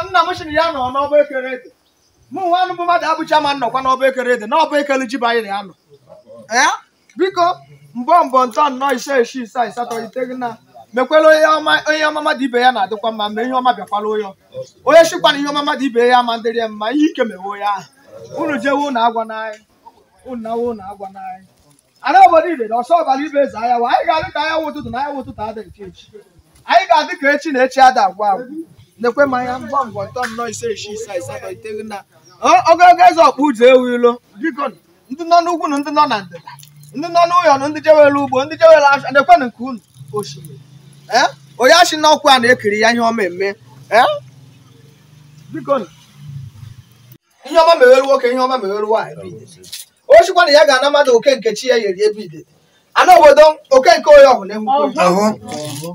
nna m shiri ya nọ n'ọba ekere ede mụ nwa anụ bụ mmadụ abụcha ma nnọkwa n'ọba ekere ede n'ọba ekele ji banyere ya nọ biko mbọ ntọ nnọọ ise isii isaa asatọ iteghị na mekwela onye ọma mmadụ ibe ya na-adịkwa mma ma ihe ọma bịakwala onye shikwana ihe ọma mmadụ ibe ya ama ndịrị ya mma ihe ike mewe ya ahụ unu jewe unu agwa n'anyị unu nawe unu agwa n'anyị ana obodo ide ọsọ ọbara ibe eze anya anyị ga-adị ka anya ụtụtụ na anya ụtụtụ adịghị echi anyị ga-adị ka echi na echi ada agwa agwụ nekwe mmanya mbọ ntọ nnọọ ise isii isaa asatọ iteghị na ogologo eze ọkpụ ụzọ ewu ilo biko ndị nọ n'ugwu na ndị nọ na ndịda ndị nọ n'ụyọ na ndị jewere ugbo ndị jewere asha nekwenụ nke unu osimiri onye achị n'ọkụ a na-ekiri ya ihe ọma eme biko ihe ọma mewere nwoke ihe ọma mewere nwaanyị o chikwa na ya ga-ana mmadụ oke nke chi ya yeri ebe ide ana obodo oke nke onye ọhụ na-ehukwe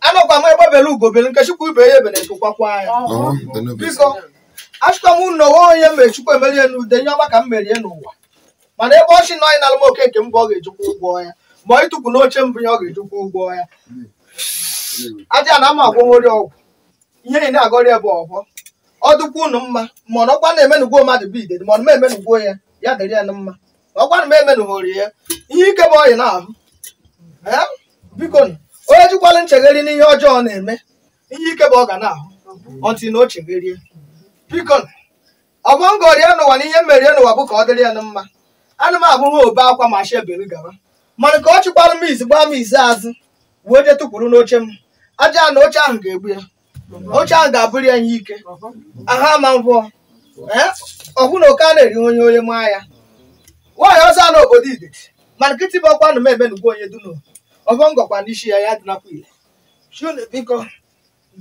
anọkwa m egbebere ugobere nke chukwu ibe ya ebe na-etukwakwa ya biko achịkwa m unu onwe onye mere chukwu emerie n'ude ihe ọma ka m merie n'ụwa mana ebe ọchị nọ anyị na alụm oke nke mbụ ọ ga-ejikwa ụgwọ ya ma ọ ịtụpụ n'oche mbụ ya ọ ga-ejikwa ụgwọ ya aja na ama agwọnwori ọgwụ ihe ị na-agọrị ebe ọhọ ọ dịkwa unu mma ma ọnọkwa na-emenugwo mmadụ bụ ide ma ọ na emenugwo ya ya dịrị ya na mma ọkwa na emenughori ya ihe ike bụ ọyị na-ahụ biko onye jikwala nchegheri n'ihe ọjọọ na-eme ihe ike bụ ọ ga na-ahụ ọntị na o chegherie biko ọgọngọri ya n'ụwa na ihe merie n'ụwa bụ ka ọ dịrị ya na mma ana m abụghị obe akwa ma shebere gaba mana ka ọ chịkwara m izi gbaa m izi azụ wee je tụkwuru n'oche m aja na oche ahụ ga-egbu ya oche ahụ ga-abụrụ ya ihe ike aha ma mvụọ ọhụ na oke a na-eri onye maa ya nwaanyị ọzọ n'obodo ide mana nkịtị bụ ọkwa na m emenugwu onye duno ọgọngọkwa n'isi ya ya dịnakwa ile shune biko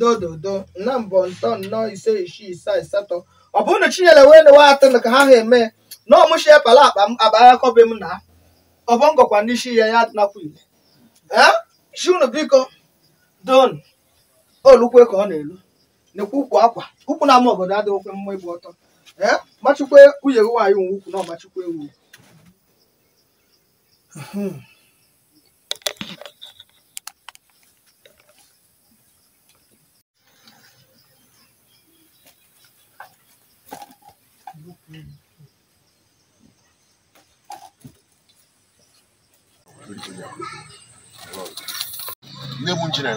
dododo na mbọ ntọ nnọọ ise isii isaa asatọ ọ bụrụ na chinyere wee newe atụ ka ha eme na ọmụchi epala akpa m abagha kọbe m na ọbọngọkwa n'isi ya ya dịnakwa ile shunu biko don olukwe ka ọ na-elu nekwu ukwu akwa ukwu na ama obodo adịghị okwe mma ịgba ọtọ machukwe nwunye gị nwaanyị nwe ukwu na ọmachukwu ewu Nne m nchi na